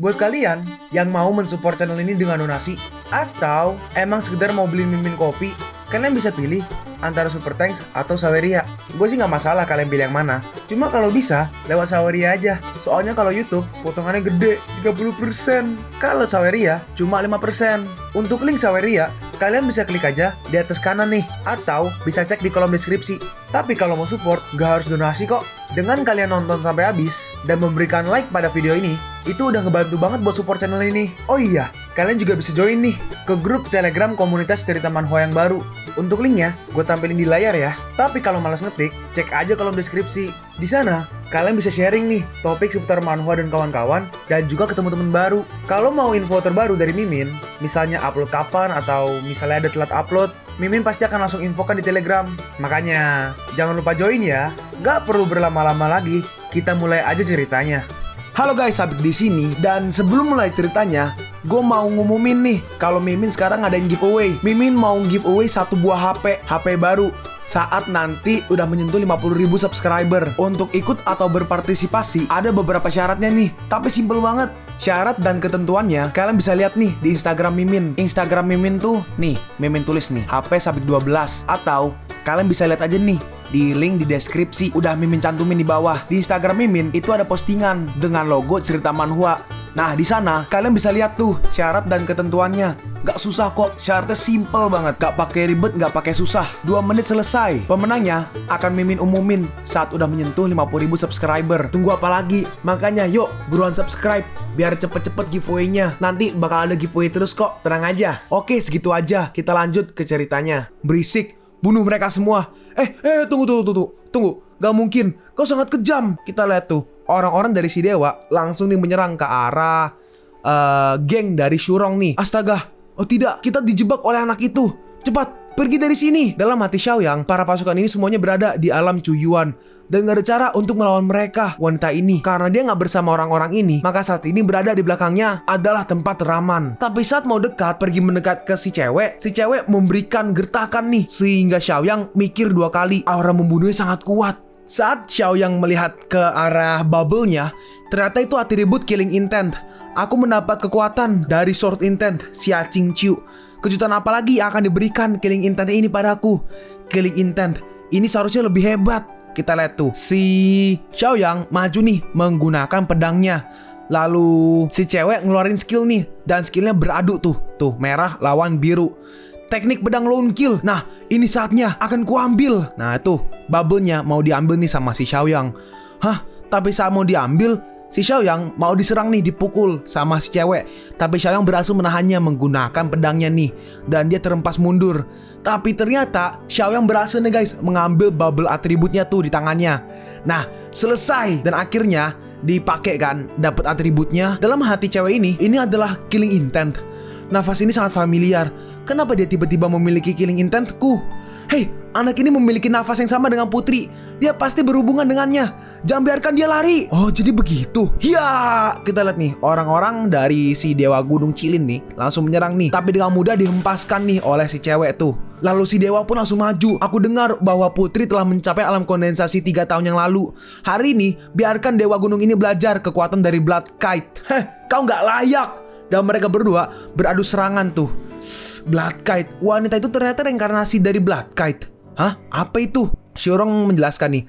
Buat kalian yang mau mensupport channel ini dengan donasi, atau emang sekedar mau beli mimin kopi, kalian bisa pilih antara Super Thanks atau Saweria. Gue sih nggak masalah kalian pilih yang mana. Cuma kalau bisa, lewat Saweria aja. Soalnya kalau YouTube, potongannya gede, 30%. Kalau Saweria, cuma 5%. Untuk link Saweria, kalian bisa klik aja di atas kanan nih. Atau bisa cek di kolom deskripsi. Tapi kalau mau support, nggak harus donasi kok. Dengan kalian nonton sampai habis, dan memberikan like pada video ini, itu udah ngebantu banget buat support channel ini. Oh iya, kalian juga bisa join nih ke grup Telegram komunitas cerita manhwa yang baru. Untuk linknya, gue tampilin di layar ya. Tapi kalau malas ngetik, cek aja kolom deskripsi. Di sana, kalian bisa sharing nih topik seputar manhwa dan kawan-kawan, dan juga ketemu teman baru. Kalau mau info terbaru dari Mimin, misalnya upload kapan atau misalnya ada telat upload, Mimin pasti akan langsung infokan di Telegram. Makanya, jangan lupa join ya. Gak perlu berlama-lama lagi, kita mulai aja ceritanya. Halo guys, Sabik di sini, dan sebelum mulai ceritanya, gue mau ngumumin nih kalau Mimin sekarang ngadain giveaway. Mimin mau giveaway satu buah HP baru saat nanti udah menyentuh 50.000 subscriber. Untuk ikut atau berpartisipasi ada beberapa syaratnya nih, tapi simple banget. Syarat dan ketentuannya kalian bisa lihat nih di Instagram Mimin. Instagram Mimin tuh nih, Mimin tulis nih HP Sabik 12, atau kalian bisa lihat aja nih di link di deskripsi, udah Mimin cantumin di bawah. Di Instagram Mimin itu ada postingan dengan logo cerita manhwa. Nah, di sana kalian bisa lihat tuh syarat dan ketentuannya. Gak susah kok, syaratnya simple banget. Gak pakai ribet, gak pakai susah. 2 menit selesai. Pemenangnya akan Mimin umumin saat udah menyentuh 50.000 subscriber. Tunggu apa lagi? Makanya yuk, buruan subscribe biar cepet-cepet giveaway-nya. Nanti bakal ada giveaway terus kok, tenang aja. Oke, segitu aja. Kita lanjut ke ceritanya. Berisik, bunuh mereka semua. Tunggu. Gak mungkin, kau sangat kejam. Kita lihat tuh, orang-orang dari si dewa langsung nih menyerang ke arah geng dari Shurong nih. Astaga, oh tidak, kita dijebak oleh anak itu. Cepat, pergi dari sini. Dalam hati Xiaoyang, para pasukan ini semuanya berada di alam Chuyuan, dan gak ada cara untuk melawan mereka, wanita ini. Karena dia gak bersama orang-orang ini, maka saat ini berada di belakangnya adalah tempat teraman. Tapi saat mau dekat, pergi mendekat ke si cewek memberikan gertakan nih, sehingga Xiaoyang mikir 2 kali. Aura membunuhnya sangat kuat. Saat Xiaoyang melihat ke arah bubble-nya, ternyata itu atribut Killing Intent. Aku mendapat kekuatan dari Sword Intent, Xia Qingqiu. Kejutan apa lagi yang akan diberikan Killing Intent ini padaku? Killing Intent ini seharusnya lebih hebat. Kita lihat tuh, si Xiaoyang maju nih menggunakan pedangnya. Lalu si cewek ngeluarin skill nih, dan skillnya beradu tuh merah lawan biru. Teknik pedang lone kill. Nah, ini saatnya akan kuambil. Nah, tuh bubble-nya mau diambil nih sama si Xiaoyang. Hah, tapi saat mau diambil, si Xiaoyang mau diserang nih, dipukul sama si cewek. Tapi Xiaoyang berhasil menahannya menggunakan pedangnya nih, dan dia terempas mundur. Tapi ternyata Xiaoyang berhasil nih guys mengambil bubble atributnya tuh di tangannya. Nah, selesai, dan akhirnya dipakai kan, dapat atributnya. Dalam hati cewek ini adalah Killing Intent. Nafas ini sangat familiar. Kenapa dia tiba-tiba memiliki Killing Intentku? Hei, anak ini memiliki nafas yang sama dengan Putri. Dia pasti berhubungan dengannya. Jangan biarkan dia lari. Oh, jadi begitu. Ya, kita lihat nih, orang-orang dari si Dewa Gunung Cilin nih langsung menyerang nih. Tapi dengan mudah dihempaskan nih oleh si cewek tuh. Lalu si dewa pun langsung maju. Aku dengar bahwa Putri telah mencapai alam kondensasi 3 tahun yang lalu. Hari ini, biarkan Dewa Gunung ini belajar kekuatan dari Blood Kite. Kau nggak layak. Dan mereka berdua beradu serangan tuh. Blood Kite, wanita itu ternyata reinkarnasi dari Blood Kite. Hah? Apa itu? Shurong menjelaskan nih,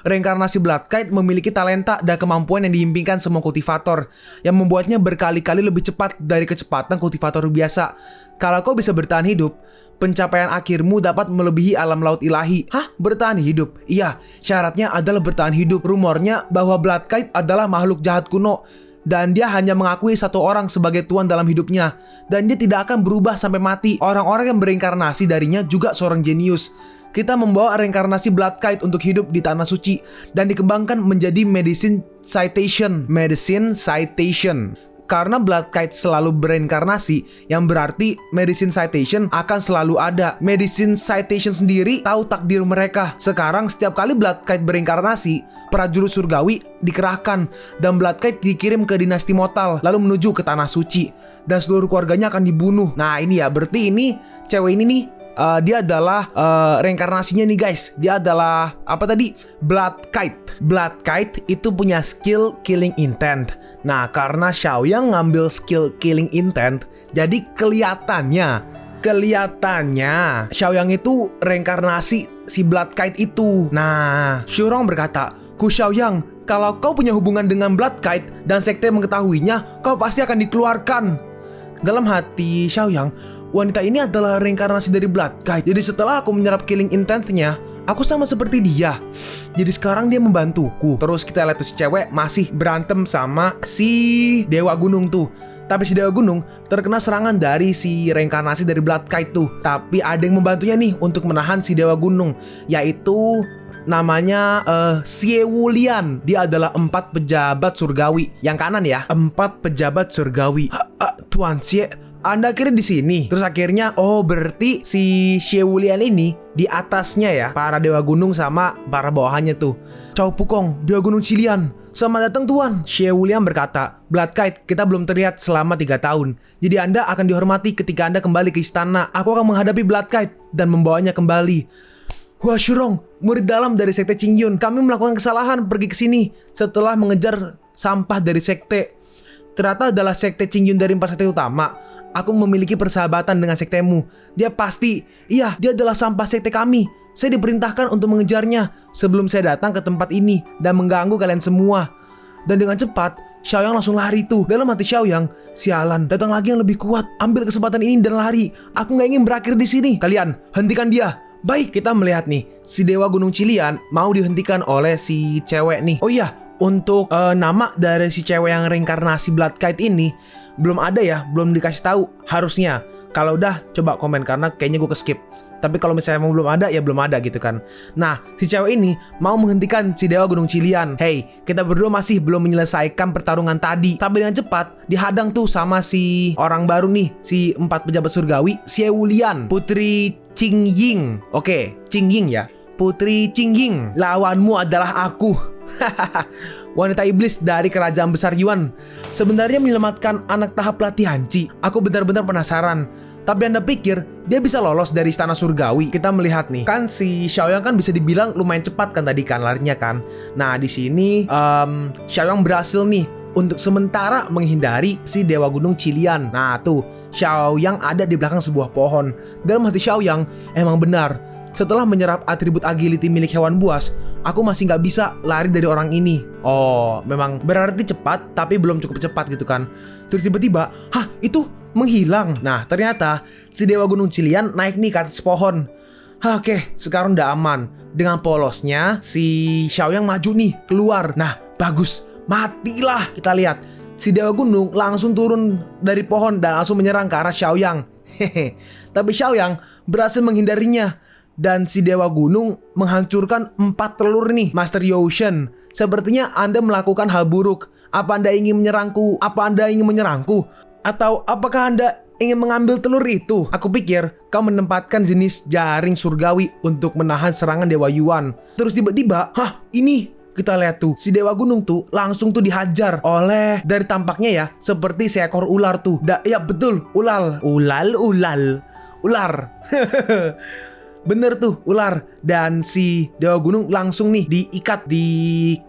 reinkarnasi Blood Kite memiliki talenta dan kemampuan yang diimpikan semua kultivator, yang membuatnya berkali-kali lebih cepat dari kecepatan kultivator biasa. Kalau kau bisa bertahan hidup, pencapaian akhirmu dapat melebihi alam laut ilahi. Hah? Bertahan hidup? Iya, syaratnya adalah bertahan hidup. Rumornya bahwa Blood Kite adalah makhluk jahat kuno, dan dia hanya mengakui satu orang sebagai tuan dalam hidupnya, dan dia tidak akan berubah sampai mati. Orang-orang yang bereinkarnasi darinya juga seorang jenius. Kita membawa reinkarnasi Blood Kite untuk hidup di Tanah Suci dan dikembangkan menjadi Medicine Citation. Karena Blood Kite selalu bereinkarnasi, yang berarti Medicine Citation akan selalu ada. Medicine Citation sendiri tahu takdir mereka. Sekarang setiap kali Blood Kite bereinkarnasi, prajurit surgawi dikerahkan, dan Blood Kite dikirim ke dinasti Motal, lalu menuju ke Tanah Suci, dan seluruh keluarganya akan dibunuh. Nah ini ya, berarti ini cewek ini nih dia adalah reinkarnasinya nih guys. Dia adalah apa tadi? Blood Kite. Blood Kite itu punya skill Killing Intent. Nah, karena Xiaoyang ngambil skill Killing Intent, jadi kelihatannya Xiaoyang itu reinkarnasi si Blood Kite itu. Nah, Shurong berkata, "Ku Xiaoyang, kalau kau punya hubungan dengan Blood Kite dan sekte mengetahuinya, kau pasti akan dikeluarkan." Dalam hati Xiaoyang, wanita ini adalah reinkarnasi dari Blood Kite. Jadi setelah aku menyerap Killing Intent-nya, aku sama seperti dia. Jadi sekarang dia membantuku. Terus kita lihat tuh si cewek masih berantem sama si Dewa Gunung tuh. Tapi si Dewa Gunung terkena serangan dari si reinkarnasi dari Blood Kite tuh. Tapi ada yang membantunya nih untuk menahan si Dewa Gunung, yaitu namanya Xie Wulian. Dia adalah 4 pejabat surgawi. Yang kanan ya, 4 pejabat surgawi. Tuan Xie, Anda akhirnya di sini. Terus akhirnya, oh berarti si Xie Wulian ini di atasnya ya, para Dewa Gunung sama para bawahannya tuh. Cao Pukong, Dewa Gunung Cilian. Selamat datang Tuan. Xie Wulian berkata, Blood Kite, kita belum terlihat selama 3 tahun. Jadi Anda akan dihormati ketika Anda kembali ke istana. Aku akan menghadapi Blood Kite dan membawanya kembali. Wah Shurong, murid dalam dari sekte Qingyun. Kami melakukan kesalahan pergi ke sini setelah mengejar sampah dari sekte. Ternyata adalah sekte Qingyun dari 4 sekte utama. Aku memiliki persahabatan dengan sektemu. Dia adalah sampah sekte kami. Saya diperintahkan untuk mengejarnya sebelum saya datang ke tempat ini dan mengganggu kalian semua. Dan dengan cepat, Xiaoyang langsung lari tuh. Dalam hati Xiaoyang, sialan, datang lagi yang lebih kuat. Ambil kesempatan ini dan lari. Aku nggak ingin berakhir di sini. Kalian, hentikan dia. Baik, kita melihat nih, si Dewa Gunung Cilian mau dihentikan oleh si cewek nih. Oh iya, untuk nama dari si cewek yang reinkarnasi Blood Kite ini belum ada ya, belum dikasih tahu harusnya. Kalau udah coba komen karena kayaknya gue ke-skip. Tapi kalau misalnya emang belum ada ya belum ada gitu kan. Nah, si cewek ini mau menghentikan si Dewa Gunung Cilian. Hey, kita berdua masih belum menyelesaikan pertarungan tadi. Tapi dengan cepat dihadang tuh sama si orang baru nih, si 4 pejabat surgawi, Xie Wulian, Putri Qingying. Oke, Qingying ya. Putri Qingying, lawanmu adalah aku. Wanita iblis dari kerajaan besar Yuan sebenarnya menyelamatkan anak tahap pelatihan Qi. Aku benar-benar penasaran. Tapi Anda pikir dia bisa lolos dari istana surgawi? Kita melihat nih, kan si Xiaoyang kan bisa dibilang lumayan cepat kan tadi kan larinya kan. Nah di sini Xiaoyang berhasil nih untuk sementara menghindari si Dewa Gunung Cilian. Nah tuh, Xiaoyang ada di belakang sebuah pohon. Dalam hati Xiaoyang, emang benar. Setelah menyerap atribut agility milik hewan buas, aku masih nggak bisa lari dari orang ini. Oh, memang berarti cepat, tapi belum cukup cepat gitu kan. Terus tiba-tiba, itu menghilang. Nah, ternyata si Dewa Gunung Cilian naik nih ke atas pohon. Oke, sekarang udah aman. Dengan polosnya, si Xiaoyang maju nih, keluar. Nah, bagus. Matilah. Kita lihat, si Dewa Gunung langsung turun dari pohon dan langsung menyerang ke arah Xiaoyang. Tapi Xiaoyang berhasil menghindarinya. Dan si Dewa Gunung menghancurkan 4 telur nih. Master Yotion, sepertinya Anda melakukan hal buruk. Apa Anda ingin menyerangku? Atau apakah Anda ingin mengambil telur itu? Aku pikir kau menempatkan jenis jaring surgawi untuk menahan serangan Dewa Yuan. Terus tiba-tiba, ini kita lihat tuh, si Dewa Gunung tuh langsung tuh dihajar oleh, dari tampaknya ya, seperti seekor ular tuh. Ya betul, ular. Bener tuh, ular. Dan si Dewa Gunung langsung nih diikat di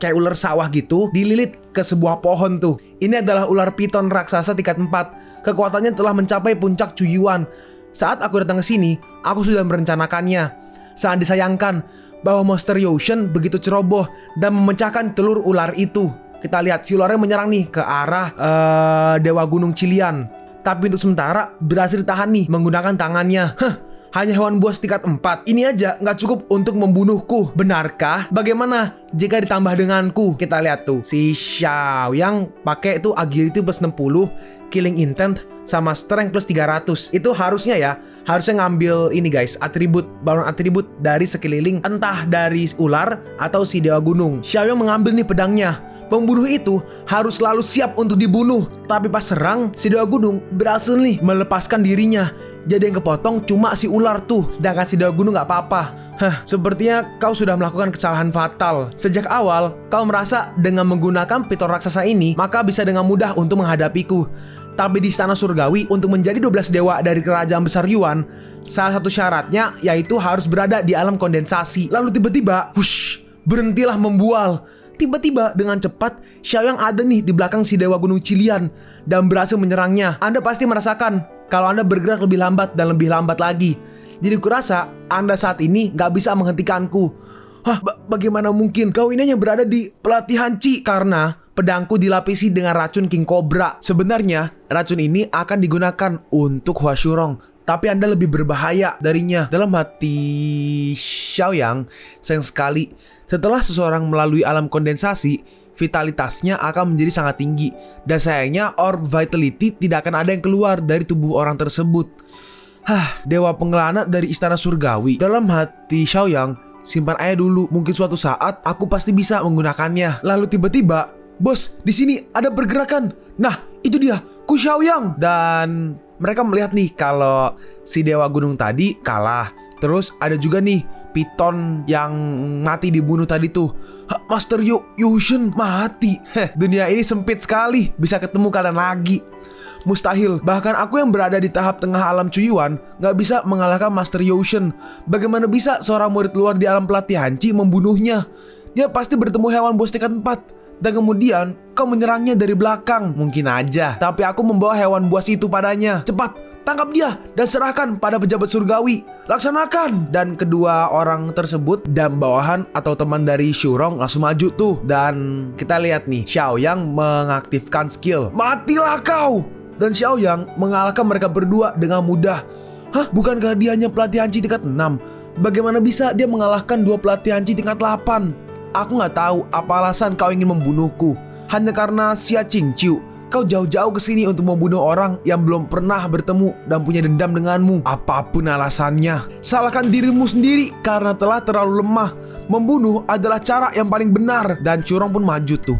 kayak ular sawah gitu, dililit ke sebuah pohon tuh. Ini adalah ular piton raksasa tingkat 4. Kekuatannya telah mencapai puncak Cuyuan. Saat aku datang ke sini, aku sudah merencanakannya. Sangat disayangkan bahwa Master Yotion begitu ceroboh dan memecahkan telur ular itu. Kita lihat si ularnya menyerang nih ke arah Dewa Gunung Cilian. Tapi untuk sementara berhasil ditahan nih menggunakan tangannya. Hanya hewan buas tingkat 4. Ini aja nggak cukup untuk membunuhku. Benarkah? Bagaimana jika ditambah denganku? Kita lihat tuh, si Xiaoyang pakai tuh agility plus 60, killing intent sama strength plus 300. Itu harusnya ngambil ini guys, balon atribut dari sekeliling, entah dari ular atau si Dewa Gunung. Xiaoyang mengambil nih pedangnya. Pembunuh itu harus selalu siap untuk dibunuh. Tapi pas serang, si Dewa Gunung berhasil nih melepaskan dirinya. Jadi yang kepotong cuma si ular tuh, sedangkan si Dewa Gunung gak apa-apa. Sepertinya kau sudah melakukan kesalahan fatal. Sejak awal, kau merasa dengan menggunakan piton raksasa ini, maka bisa dengan mudah untuk menghadapiku. Tapi di istana surgawi, untuk menjadi 12 dewa dari kerajaan besar Yuan, salah satu syaratnya yaitu harus berada di alam kondensasi. Lalu tiba-tiba, wush, berhentilah membual. Tiba-tiba dengan cepat, Xiaoyang ada nih di belakang si dewa gunung Qilian dan berhasil menyerangnya. Anda pasti merasakan kalau Anda bergerak lebih lambat dan lebih lambat lagi. Jadi kurasa Anda saat ini gak bisa menghentikanku. Hah, bagaimana mungkin kau ini hanya berada di pelatihan Qi? Karena pedangku dilapisi dengan racun King Cobra. Sebenarnya racun ini akan digunakan untuk Hua Shurong, tapi Anda lebih berbahaya darinya. Dalam hati Xiaoyang, sayang sekali, setelah seseorang melalui alam kondensasi, vitalitasnya akan menjadi sangat tinggi. Dan sayangnya orb vitality tidak akan ada yang keluar dari tubuh orang tersebut. Dewa pengelana dari istana surgawi. Dalam hati Xiaoyang, simpan aja dulu, mungkin suatu saat aku pasti bisa menggunakannya. Lalu tiba-tiba, bos, di sini ada pergerakan. Nah, itu dia, Ku Xiaoyang. Dan mereka melihat nih kalau si dewa gunung tadi kalah. Terus ada juga nih Piton yang mati dibunuh tadi tuh. Master Yushen mati. Dunia ini sempit sekali, bisa ketemu kalian lagi. Mustahil, bahkan aku yang berada di tahap tengah alam Cuyuan gak bisa mengalahkan Master Yushen. Bagaimana bisa seorang murid luar di alam pelatihan Qi membunuhnya? Dia pasti bertemu hewan bos tingkat 4 dan kemudian kau menyerangnya dari belakang. Mungkin aja, tapi aku membawa hewan buas itu padanya. Cepat, tangkap dia dan serahkan pada pejabat surgawi. Laksanakan. Dan kedua orang tersebut dan bawahan atau teman dari Shurong langsung maju tuh. Dan kita lihat nih, Xiaoyang mengaktifkan skill Matilah kau. Dan Xiaoyang mengalahkan mereka berdua dengan mudah. Bukankah dia hanya pelatihan Qi tingkat 6? Bagaimana bisa dia mengalahkan 2 pelatihan Qi tingkat 8? Aku gak tahu apa alasan kau ingin membunuhku. Hanya karena Xia Qingqiu, kau jauh-jauh ke sini untuk membunuh orang yang belum pernah bertemu dan punya dendam denganmu. Apapun alasannya, salahkan dirimu sendiri karena telah terlalu lemah. Membunuh adalah cara yang paling benar. Dan Shurong pun maju tuh.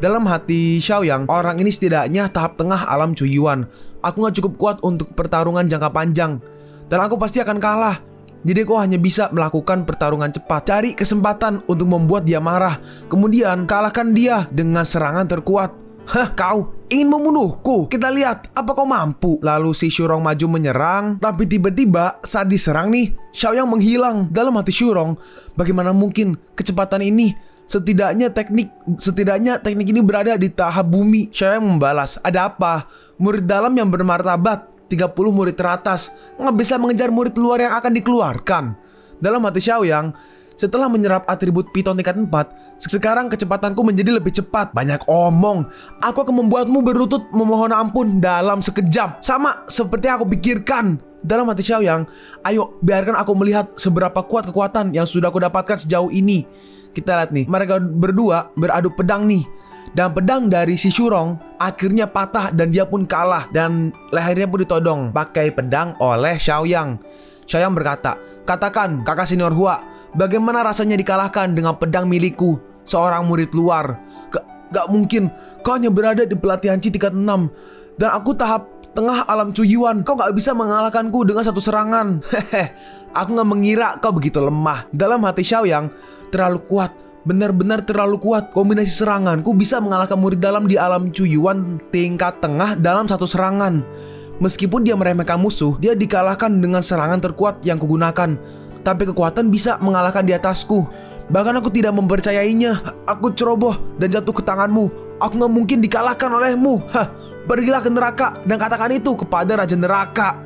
Dalam hati Xiaoyang, orang ini setidaknya tahap tengah alam Cuyuan. Aku gak cukup kuat untuk pertarungan jangka panjang, dan aku pasti akan kalah. Jadi kau hanya bisa melakukan pertarungan cepat. Cari kesempatan untuk membuat dia marah, kemudian kalahkan dia dengan serangan terkuat. Kau ingin membunuhku? Kita lihat apa kau mampu. Lalu si Shurong maju menyerang, tapi tiba-tiba saat diserang nih, Xiaoyang menghilang. Dalam hati Shurong, bagaimana mungkin kecepatan ini? Setidaknya teknik ini berada di tahap bumi. Xiaoyang membalas, ada apa? Murid dalam yang bermartabat 30 murid teratas nggak bisa mengejar murid luar yang akan dikeluarkan. Dalam hati Xiaoyang, setelah menyerap atribut Piton tingkat 4, sekarang kecepatanku menjadi lebih cepat. Banyak omong, aku akan membuatmu berlutut memohon ampun dalam sekejap. Sama seperti yang aku pikirkan. Dalam hati Xiaoyang, ayo biarkan aku melihat seberapa kuat kekuatan yang sudah aku dapatkan sejauh ini. Kita lihat nih, mereka berdua beradu pedang nih. Dan pedang dari si Shurong akhirnya patah dan dia pun kalah. Dan lehernya pun ditodong pakai pedang oleh Xiaoyang. Xiaoyang berkata, katakan kakak senior Hua, bagaimana rasanya dikalahkan dengan pedang milikku, seorang murid luar? Gak mungkin, kau hanya berada di pelatihan Qi tingkat 6 dan aku tahap tengah alam Cuyuan. Kau gak bisa mengalahkanku dengan satu serangan. Aku gak mengira kau begitu lemah. Dalam hati Xiaoyang, terlalu kuat, benar-benar terlalu kuat. Kombinasi seranganku bisa mengalahkan murid dalam di alam Cuyuan tingkat tengah dalam satu serangan. Meskipun dia meremehkan musuh, dia dikalahkan dengan serangan terkuat yang kugunakan. Tapi kekuatan bisa mengalahkan di atasku. Bahkan aku tidak mempercayainya. Aku ceroboh dan jatuh ke tanganmu. Aku gak mungkin dikalahkan olehmu. Pergilah ke neraka dan katakan itu kepada Raja Neraka.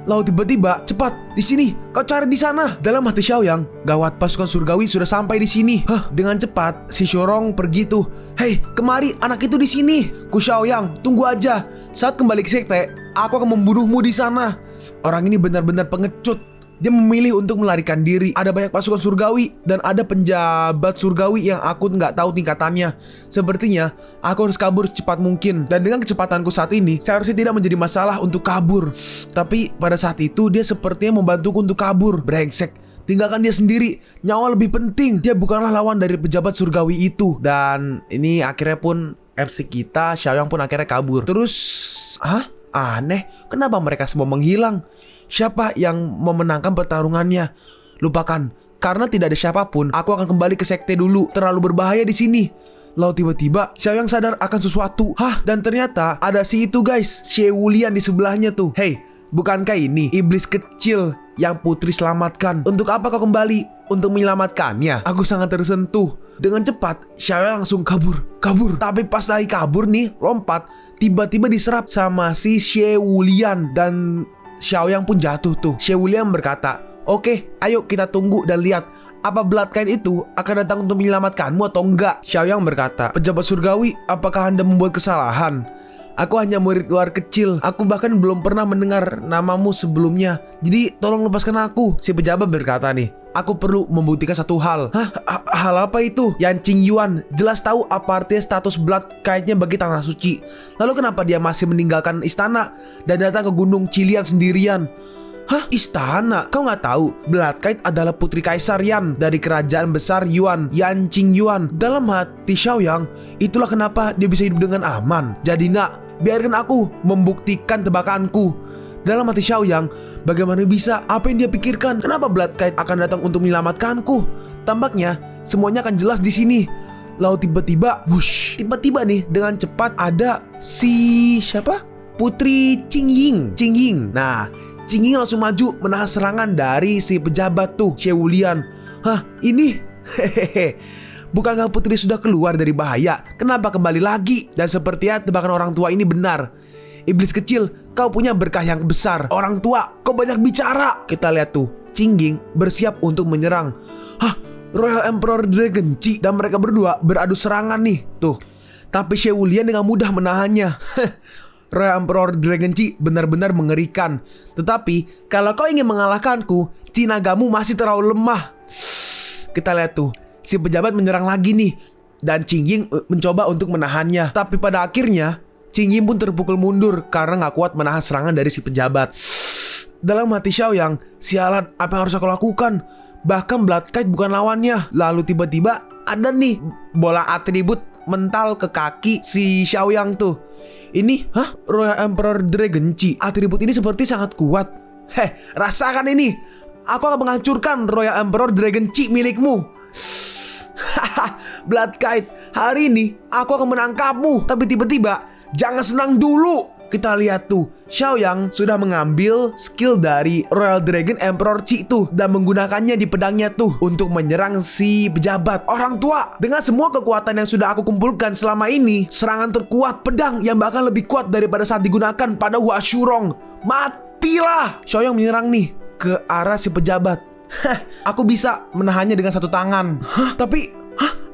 Lalu tiba-tiba, cepat, di sini, kau cari di sana. Dalam hati Xiaoyang, gawat, pasukan surgawi sudah sampai di sini. Dengan cepat, si Shurong pergi tuh. Hei, kemari, anak itu di sini. Ku Xiaoyang, tunggu aja. Saat kembali ke sekte, aku akan membunuhmu di sana. Orang ini benar-benar pengecut. Dia memilih untuk melarikan diri. Ada banyak pasukan surgawi dan ada penjabat surgawi yang aku nggak tahu tingkatannya. Sepertinya aku harus kabur secepat mungkin. Dan dengan kecepatanku saat ini, seharusnya tidak menjadi masalah untuk kabur. Tapi pada saat itu dia sepertinya membantuku untuk kabur. Brengsek, tinggalkan dia sendiri. Nyawa lebih penting. Dia bukanlah lawan dari pejabat surgawi itu. Dan ini akhirnya pun FC kita, Xiaoyang pun akhirnya kabur. Terus, aneh, kenapa mereka semua menghilang? Siapa yang memenangkan pertarungannya? Lupakan, Karena tidak ada siapapun, aku akan kembali ke sekte dulu. Terlalu berbahaya di sini. Lalu tiba-tiba Xiaoyang sadar akan sesuatu. Dan ternyata ada si itu guys, Xie Wulian di sebelahnya tuh. Hey, bukankah ini iblis kecil yang Putri selamatkan? Untuk apa kau kembali? Untuk menyelamatkannya? Aku sangat tersentuh. Dengan cepat, Xiaoyang langsung kabur. Tapi pas lagi kabur nih, lompat, tiba-tiba diserap sama si Xie Wulian. Dan Xiaoyang pun jatuh tuh. Xie Wulian berkata, "Oke, ayo kita tunggu dan lihat apa Blood Kite itu akan datang untuk menyelamatkanmu atau enggak." Xiaoyang berkata, "Pejabat surgawi, apakah Anda membuat kesalahan? Aku hanya murid luar kecil. Aku bahkan belum pernah mendengar namamu sebelumnya. Jadi tolong lepaskan aku." Si pejabat berkata nih, "Aku perlu membuktikan satu hal." Hal apa itu? Yan Qingyuan jelas tahu apa artinya status Blood Kite-nya bagi tanah suci. Lalu kenapa dia masih meninggalkan istana dan datang ke Gunung Qilian sendirian? Istana? Kau nggak tahu Blood Kite adalah putri kaisar Yan dari kerajaan besar Yuan, Yan Qingyuan. Dalam hati Xiaoyang, itulah kenapa dia bisa hidup dengan aman. Jadi nak, biarkan aku membuktikan tebakanku. Dalam hati Xiaoyang, bagaimana bisa? Apa yang dia pikirkan? Kenapa Blood Kite akan datang untuk menyelamatkanku? Tampaknya semuanya akan jelas di sini. Lalu tiba-tiba nih dengan cepat ada si siapa? Putri Qingying. Nah, Qingying langsung maju menahan serangan dari si pejabat tuh, Xie Wulian. Ini? Bukankah putri sudah keluar dari bahaya? Kenapa kembali lagi? Dan sepertinya tebakan orang tua ini benar. Iblis kecil, kau punya berkah yang besar. Orang tua, kau banyak bicara. Kita lihat tuh, Qingying bersiap untuk menyerang. Royal Emperor Dragon Chi dan mereka berdua beradu serangan nih. Tuh. Tapi Xie Wulian dengan mudah menahannya. Royal Emperor Dragon Chi benar-benar mengerikan. Tetapi kalau kau ingin mengalahkanku, Chinagamu masih terlalu lemah. Kita lihat tuh, si pejabat menyerang lagi nih. Dan Qingying mencoba untuk menahannya. Tapi pada akhirnya Qingying pun terpukul mundur karena gak kuat menahan serangan dari si pejabat. Dalam hati Xiaoyang, sialan, apa yang harus aku lakukan? Bahkan Blood Kite bukan lawannya. Lalu tiba-tiba ada nih bola atribut mental ke kaki si Xiaoyang tuh. Ini, Royal Emperor Dragon Chi. Atribut ini seperti sangat kuat. Rasakan ini. Aku akan menghancurkan Royal Emperor Dragon Chi milikmu. Blood Kite, hari ini aku akan menangkapmu. Tapi tiba-tiba, jangan senang dulu. Kita lihat tuh, Xiaoyang sudah mengambil skill dari Royal Dragon Emperor Chi tuh dan menggunakannya di pedangnya tuh untuk menyerang si pejabat. Orang tua, dengan semua kekuatan yang sudah aku kumpulkan selama ini, serangan terkuat pedang yang bahkan lebih kuat daripada saat digunakan pada Hua Shurong. Matilah! Xiaoyang menyerang nih ke arah si pejabat. Aku bisa menahannya dengan satu tangan. Tapi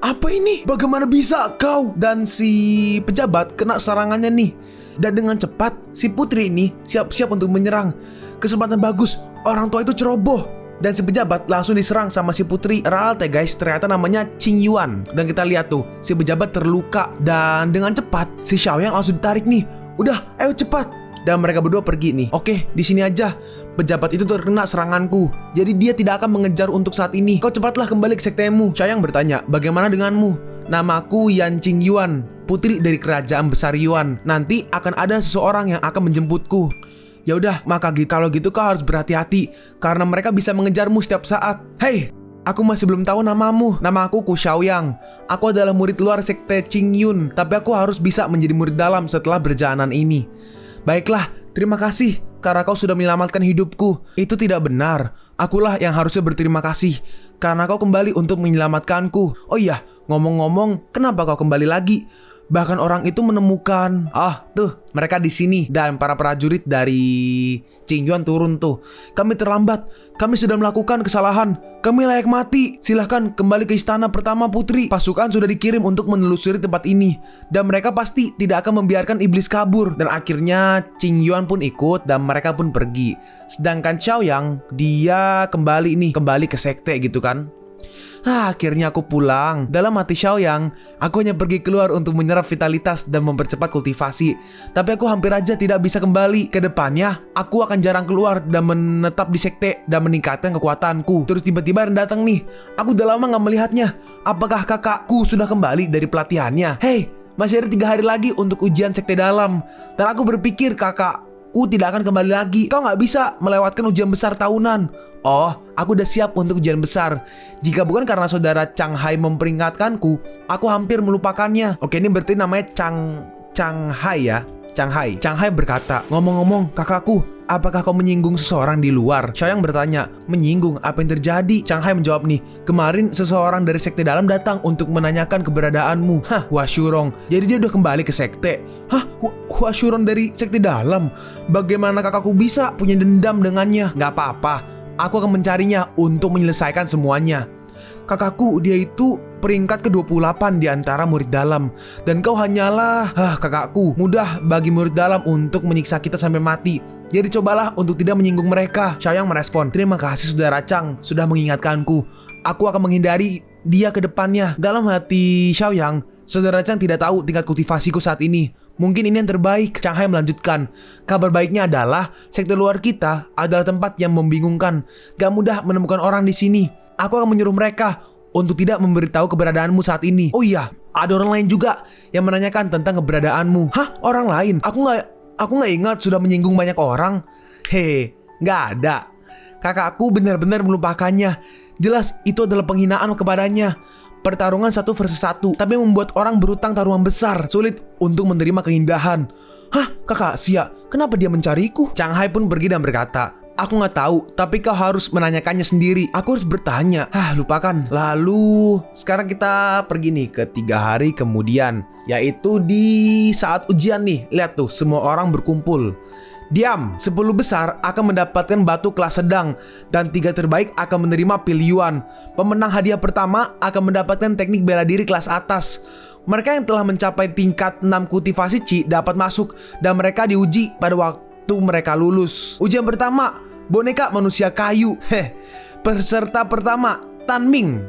apa ini? Bagaimana bisa kau? Dan si pejabat kena serangannya nih. Dan dengan cepat, si putri ini siap-siap untuk menyerang. Kesempatan bagus, orang tua itu ceroboh. Dan si pejabat langsung diserang sama si putri. Ralte guys, ternyata namanya Qingyuan. Dan kita lihat tuh, si pejabat terluka. Dan dengan cepat, si Xiaoyang langsung ditarik nih. Udah, ayo cepat. Dan mereka berdua pergi nih. Oke, di sini aja. Pejabat itu terkena seranganku. Jadi dia tidak akan mengejar untuk saat ini. Kau cepatlah kembali ke sektemu. Xiaoyang bertanya, bagaimana denganmu? Namaku Yan Qingyuan, putri dari kerajaan besar Yuan. Nanti akan ada seseorang yang akan menjemputku. Ya udah, maka kalau gitu kau harus berhati-hati karena mereka bisa mengejarmu setiap saat. Hei, aku masih belum tahu namamu. Nama aku Ku Xiaoyang. Aku adalah murid luar sekte Qingyun, tapi aku harus bisa menjadi murid dalam setelah perjalanan ini. Baiklah, terima kasih karena kau sudah menyelamatkan hidupku. Itu tidak benar. Akulah yang harusnya berterima kasih karena kau kembali untuk menyelamatkanku. Oh iya, ngomong-ngomong, kenapa kau kembali lagi? Bahkan orang itu menemukan, tuh mereka di sini dan para prajurit dari Qingyuan turun tuh. Kami terlambat, kami sudah melakukan kesalahan, kami layak mati. Silahkan kembali ke istana pertama putri. Pasukan sudah dikirim untuk menelusuri tempat ini dan mereka pasti tidak akan membiarkan iblis kabur. Dan akhirnya Qingyuan pun ikut dan mereka pun pergi. Sedangkan Xiaoyang dia kembali ke sekte gitu kan. Akhirnya aku pulang. Dalam hati Xiaoyang, aku hanya pergi keluar untuk menyerap vitalitas dan mempercepat kultivasi. Tapi aku hampir aja tidak bisa kembali. Kedepannya, aku akan jarang keluar dan menetap di sekte dan meningkatkan kekuatanku. Terus tiba-tiba datang nih. Aku udah lama gak melihatnya. Apakah kakakku sudah kembali dari pelatihannya? Hei, masih ada 3 hari lagi untuk ujian sekte dalam. Dan aku berpikir kakak Kakakku tidak akan kembali lagi. Kau nggak bisa melewatkan ujian besar tahunan. Oh, aku udah siap untuk ujian besar. Jika bukan karena saudara Chang Hai memperingatkanku, aku hampir melupakannya. Oke, ini berarti namanya Chang Hai ya. Chang Hai berkata, ngomong-ngomong kakakku, apakah kau menyinggung seseorang di luar? Xiaoyang bertanya, menyinggung? Apa yang terjadi? Chang Hai menjawab nih, kemarin seseorang dari sekte dalam datang untuk menanyakan keberadaanmu. Hah, Hua Shurong. Jadi dia udah kembali ke sekte. Hah, Hua Shurong dari sekte dalam? Bagaimana kakakku bisa punya dendam dengannya? Gak apa-apa, aku akan mencarinya untuk menyelesaikan semuanya. Kakakku, dia itu peringkat ke-28 di antara murid dalam. Dan kau hanyalah, kakakku, mudah bagi murid dalam untuk menyiksa kita sampai mati. Jadi cobalah untuk tidak menyinggung mereka. Xiaoyang merespon, terima kasih saudara Chang sudah mengingatkanku. Aku akan menghindari dia ke depannya. Dalam hati Xiaoyang, saudara Chang tidak tahu tingkat kultivasiku saat ini. Mungkin ini yang terbaik. Chang Hai melanjutkan, kabar baiknya adalah sekte luar kita adalah tempat yang membingungkan. Gak mudah menemukan orang di sini. Aku akan menyuruh mereka untuk tidak memberitahu keberadaanmu saat ini. Oh iya, ada orang lain juga yang menanyakan tentang keberadaanmu. Hah, orang lain? Aku nggak ingat sudah menyinggung banyak orang. Hei, nggak ada. Kakakku benar-benar melupakannya. Jelas itu adalah penghinaan kepadanya. Pertarungan 1 versus 1, tapi membuat orang berutang taruhan besar. Sulit untuk menerima keindahan. Hah, kakak Xia, kenapa dia mencariku? Chang Hai pun pergi dan berkata, aku nggak tahu, tapi kau harus menanyakannya sendiri. Aku harus bertanya. Lupakan. Lalu sekarang kita pergi nih ke 3 hari kemudian, yaitu di saat ujian nih. Lihat tuh, semua orang berkumpul. Diam, 10 besar akan mendapatkan batu kelas sedang dan 3 terbaik akan menerima pilyuan. Pemenang hadiah pertama akan mendapatkan teknik bela diri kelas atas. Mereka yang telah mencapai tingkat 6 kultivasi Qi dapat masuk dan mereka diuji pada waktu mereka lulus. Ujian pertama, boneka manusia kayu. Peserta pertama, Tangming.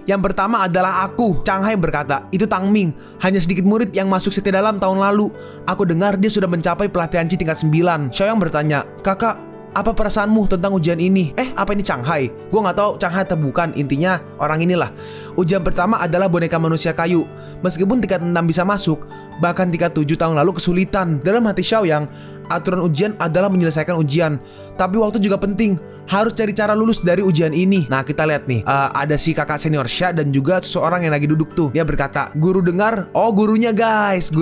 Yang pertama adalah aku. Chang Hai berkata, itu Tangming, hanya sedikit murid yang masuk sekte dalam tahun lalu. Aku dengar dia sudah mencapai pelatihan Qi tingkat 9. Xiaoyang bertanya, kakak, apa perasaanmu tentang ujian ini? Apa ini Chang Hai? Gue gak tahu Chang Hai atau bukan, intinya orang inilah. Ujian pertama adalah boneka manusia kayu. Meskipun tingkat 6 bisa masuk, bahkan tingkat 7 tahun lalu kesulitan. Dalam hati Xiaoyang, aturan ujian adalah menyelesaikan ujian. Tapi waktu juga penting, harus cari cara lulus dari ujian ini. Nah kita lihat nih, ada si kakak senior Xia dan juga seseorang yang lagi duduk tuh. Dia berkata, guru dengar, gurunya guys.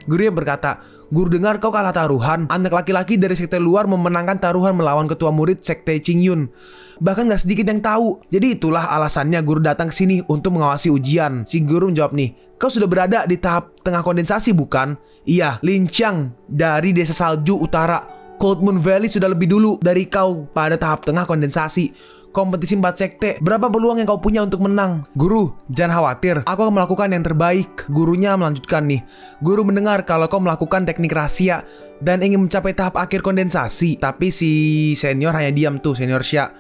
Gurunya berkata, guru dengar kau kalah taruhan. Anak laki-laki dari sekte luar memenangkan taruhan melawan ketua murid sekte Qingyun. Bahkan gak sedikit yang tahu. Jadi itulah alasannya guru datang ke sini untuk mengawasi ujian. Si guru menjawab nih, kau sudah berada di tahap tengah kondensasi bukan? Iya, Lin Qiang dari desa salju utara Cold Moon Valley sudah lebih dulu dari kau pada tahap tengah kondensasi. Kompetisi 4 sekte, berapa peluang yang kau punya untuk menang? Guru, jangan khawatir, aku akan melakukan yang terbaik. Gurunya melanjutkan nih, guru mendengar kalau kau melakukan teknik rahasia dan ingin mencapai tahap akhir kondensasi. Tapi si senior hanya diam tuh, senior Xia.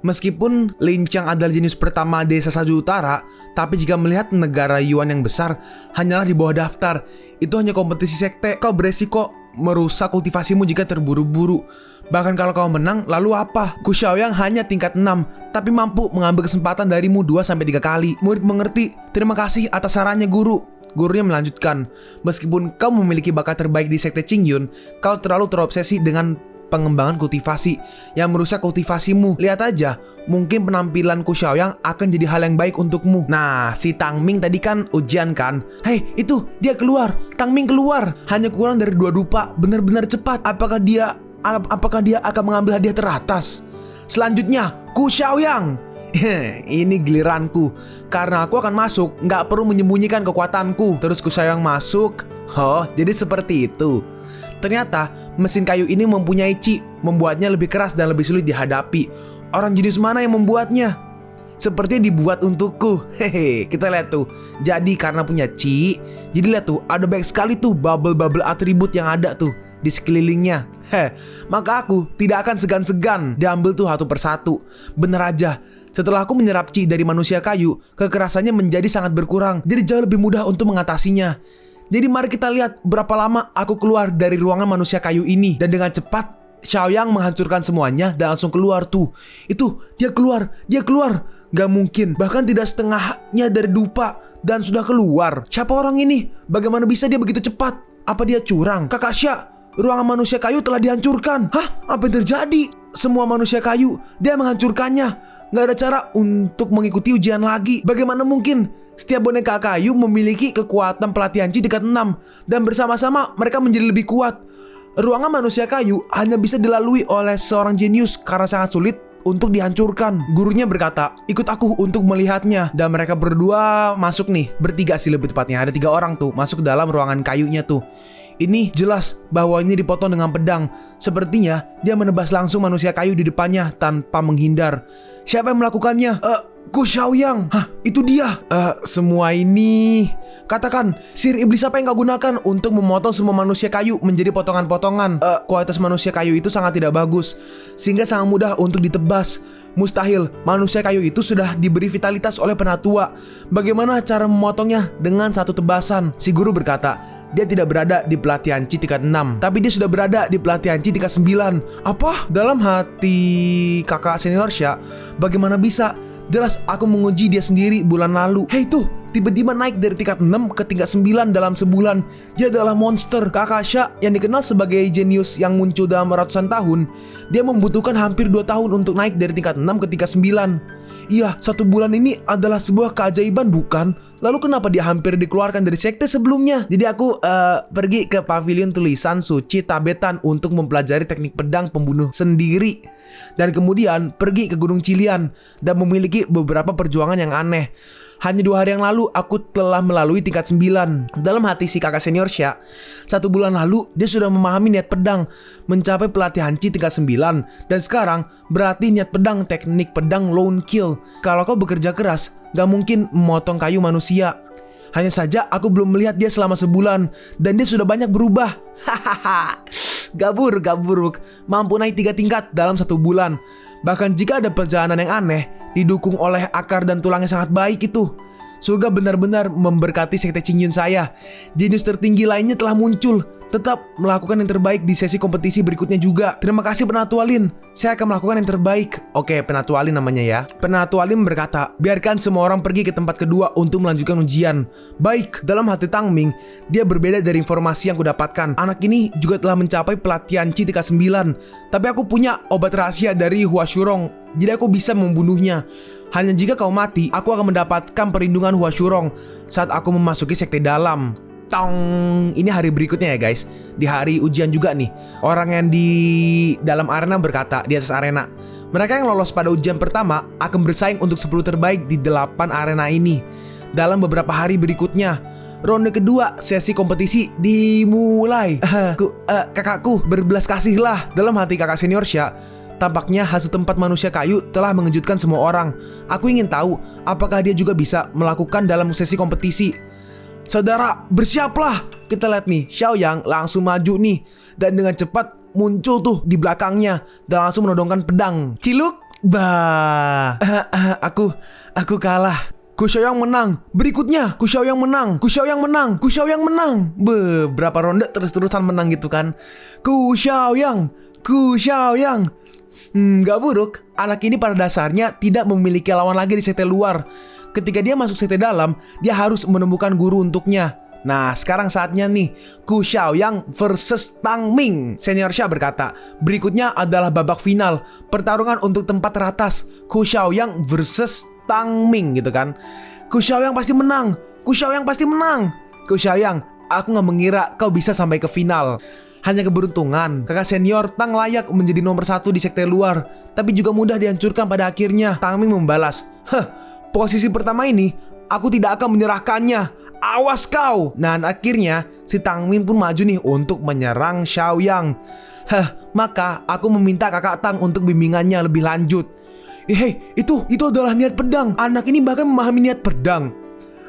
Meskipun Lin Qiang adalah jenius pertama desa salju utara, tapi jika melihat negara Yuan yang besar hanyalah di bawah daftar. Itu hanya kompetisi sekte, kau beresiko merusak kultivasimu jika terburu-buru. Bahkan kalau kau menang, lalu apa? Ku Xiaoyang hanya tingkat 6, tapi mampu mengambil kesempatan darimu 2-3 kali. Murid mengerti. Terima kasih atas sarannya guru. Gurunya melanjutkan, meskipun kau memiliki bakat terbaik di sekte Qingyun, kau terlalu terobsesi dengan pengembangan kultivasi yang merusak kultivasimu. Lihat aja, mungkin penampilan Ku Xiaoyang akan jadi hal yang baik untukmu. Nah, si Tangming tadi kan ujian kan? Hei, itu dia keluar. Tangming keluar. Hanya kurang dari 2 dupa. Benar-benar cepat. Apakah dia akan mengambil hadiah teratas? Selanjutnya, Ku Xiaoyang. Ini giliranku. Karena aku akan masuk, nggak perlu menyembunyikan kekuatanku. Terus Ku Xiaoyang masuk. Oh, jadi seperti itu. Ternyata mesin kayu ini mempunyai Qi, membuatnya lebih keras dan lebih sulit dihadapi. Orang jenis mana yang membuatnya? Sepertinya dibuat untukku. Hehe, kita lihat tuh. Jadi karena punya Qi, jadi lihat tuh, ada banyak sekali tuh bubble-bubble atribut yang ada tuh di sekelilingnya. Maka aku tidak akan segan-segan diambil tuh satu persatu. Bener aja, setelah aku menyerap Qi dari manusia kayu, kekerasannya menjadi sangat berkurang. Jadi jauh lebih mudah untuk mengatasinya. Jadi mari kita lihat berapa lama aku keluar dari ruangan manusia kayu ini. Dan dengan cepat Xiaoyang menghancurkan semuanya dan langsung keluar tuh. Itu, dia keluar. Gak mungkin, bahkan tidak setengahnya dari dupa dan sudah keluar. Siapa orang ini? Bagaimana bisa dia begitu cepat? Apa dia curang? Kakak Sya, ruangan manusia kayu telah dihancurkan. Hah? Apa yang terjadi? Semua manusia kayu, dia menghancurkannya. Gak ada cara untuk mengikuti ujian lagi. Bagaimana mungkin? Setiap boneka kayu memiliki kekuatan pelatihan Chi tingkat 6. Dan bersama-sama mereka menjadi lebih kuat. Ruangan manusia kayu hanya bisa dilalui oleh seorang jenius karena sangat sulit untuk dihancurkan. Gurunya berkata, ikut aku untuk melihatnya. Dan mereka berdua masuk nih, bertiga sih lebih tepatnya. Ada 3 orang tuh masuk ke dalam ruangan kayunya tuh. Ini jelas bahwa ini dipotong dengan pedang. Sepertinya dia menebas langsung manusia kayu di depannya tanpa menghindar. Siapa yang melakukannya? Ku Xiaoyang. Hah, itu dia. Semua ini, katakan, sihir iblis apa yang kau gunakan untuk memotong semua manusia kayu menjadi potongan-potongan? Kualitas manusia kayu itu sangat tidak bagus, sehingga sangat mudah untuk ditebas. Mustahil, manusia kayu itu sudah diberi vitalitas oleh penatua. Bagaimana cara memotongnya dengan satu tebasan? Si guru berkata, dia tidak berada di pelatihan Chi tingkat 6, tapi dia sudah berada di pelatihan Chi tingkat 9. Apa? Dalam hati kakak senior Sya, bagaimana bisa? Jelas aku menguji dia sendiri bulan lalu. Hei tuh, tiba-tiba naik dari tingkat 6 ke tingkat 9 dalam sebulan. Dia adalah monster. Kakak Sya yang dikenal sebagai jenius yang muncul dalam ratusan tahun, dia membutuhkan hampir 2 tahun untuk naik dari tingkat 6 ke tingkat 9. Iya, 1 bulan ini adalah sebuah keajaiban bukan? Lalu kenapa dia hampir dikeluarkan dari sekte sebelumnya? Jadi aku pergi ke pavilion tulisan suci Tabetan untuk mempelajari teknik pedang pembunuh sendiri. Dan kemudian pergi ke Gunung Cilian dan memiliki beberapa perjuangan yang aneh. Hanya 2 hari yang lalu aku telah melalui tingkat 9. Dalam hati si kakak senior Sya, 1 bulan lalu dia sudah memahami niat pedang, mencapai pelatihan Chi tingkat 9. Dan sekarang berarti niat pedang teknik pedang lone kill. Kalau kau bekerja keras, gak mungkin memotong kayu manusia. Hanya saja aku belum melihat dia selama sebulan, dan dia sudah banyak berubah. Hahaha. Gak buruk. Mampu naik 3 tingkat dalam 1 bulan. Bahkan jika ada perjalanan yang aneh, didukung oleh akar dan tulang yang sangat baik itu, surga benar-benar memberkati sekte Qingyun saya. Jenius tertinggi lainnya telah muncul. Tetap melakukan yang terbaik di sesi kompetisi berikutnya juga. Terima kasih Penatua Lin. Saya akan melakukan yang terbaik. Oke, Penatua Lin namanya ya. Penatua Lin berkata, biarkan semua orang pergi ke tempat kedua untuk melanjutkan ujian. Baik, dalam hati Tang Ming, dia berbeda dari informasi yang kudapatkan. Anak ini juga telah mencapai pelatihan Chi tingkat 9. Tapi aku punya obat rahasia dari Hua Shurong, jadi aku bisa membunuhnya. Hanya jika kau mati, aku akan mendapatkan perlindungan Hua Shurong saat aku memasuki sekte dalam. Tong, ini hari berikutnya ya guys. Di hari ujian juga nih. Orang yang di dalam arena berkata di atas arena, mereka yang lolos pada ujian pertama akan bersaing untuk 10 terbaik di 8 arena ini. Dalam beberapa hari berikutnya, ronde kedua sesi kompetisi dimulai. Kakakku, berbelas kasihlah. Dalam hati kakak senior Sya, tampaknya hasil tempat manusia kayu telah mengejutkan semua orang. Aku ingin tahu apakah dia juga bisa melakukan dalam sesi kompetisi. Saudara, bersiaplah. Kita lihat nih, Xiaoyang langsung maju nih, dan dengan cepat muncul tuh di belakangnya dan langsung menodongkan pedang. Ciluk, bah. Aku kalah. Ku Xiaoyang menang. Berikutnya, Ku Xiaoyang menang. Ku Xiaoyang menang. Ku Xiaoyang menang. Beberapa ronde terus-terusan menang gitu kan. Ku Xiaoyang. Ku Xiaoyang. Gak buruk. Anak ini pada dasarnya tidak memiliki lawan lagi di sekte luar. Ketika dia masuk sekte dalam, dia harus menemukan guru untuknya. Nah, sekarang saatnya nih, Ku Xiaoyang versus Tang Ming. Senior Sya berkata, berikutnya adalah babak final, pertarungan untuk tempat teratas. Ku Xiaoyang versus Tang Ming gitu kan. Ku Xiaoyang pasti menang. Ku Xiaoyang pasti menang. Ku Xiaoyang, aku gak mengira kau bisa sampai ke final. Hanya keberuntungan, kakak senior Tang layak menjadi nomor 1 di sekte luar, tapi juga mudah dihancurkan pada akhirnya. Tang Ming membalas, posisi pertama ini, aku tidak akan menyerahkannya. Awas kau. Nah, akhirnya si Tang Ming pun maju nih untuk menyerang Xiaoyang. Maka aku meminta kakak Tang untuk bimbingannya lebih lanjut. Hei, itu adalah niat pedang. Anak ini bahkan memahami niat pedang.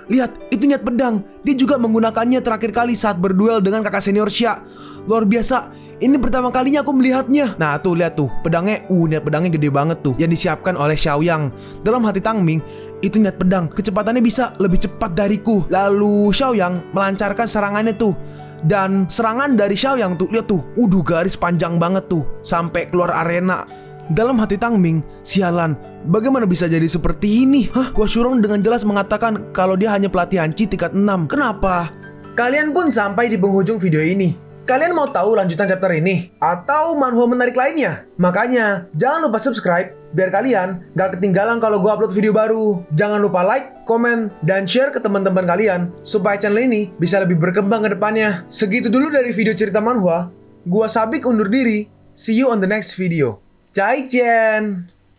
Lihat, itu niat pedang. Dia juga menggunakannya terakhir kali saat berduel dengan kakak senior Sya. Luar biasa. Ini pertama kalinya aku melihatnya. Nah tuh, lihat tuh, pedangnya, niat pedangnya gede banget tuh, yang disiapkan oleh Xiaoyang. Dalam hati Tang Ming, itu niat pedang, kecepatannya bisa lebih cepat dariku. Lalu Xiaoyang melancarkan serangannya tuh. Dan serangan dari Xiaoyang tuh, lihat tuh, garis panjang banget tuh, sampai keluar arena. Dalam hati Tang Ming, sialan, bagaimana bisa jadi seperti ini? Hua Shurong dengan jelas mengatakan kalau dia hanya pelatihan Chi tingkat 6. Kenapa? Kalian pun sampai di penghujung video ini. Kalian mau tahu lanjutan chapter ini? Atau manhwa menarik lainnya? Makanya, jangan lupa subscribe biar kalian gak ketinggalan kalau gue upload video baru. Jangan lupa like, komen, dan share ke teman-teman kalian supaya channel ini bisa lebih berkembang ke depannya. Segitu dulu dari video cerita manhwa. Gua Sabik undur diri. See you on the next video. Jaichen!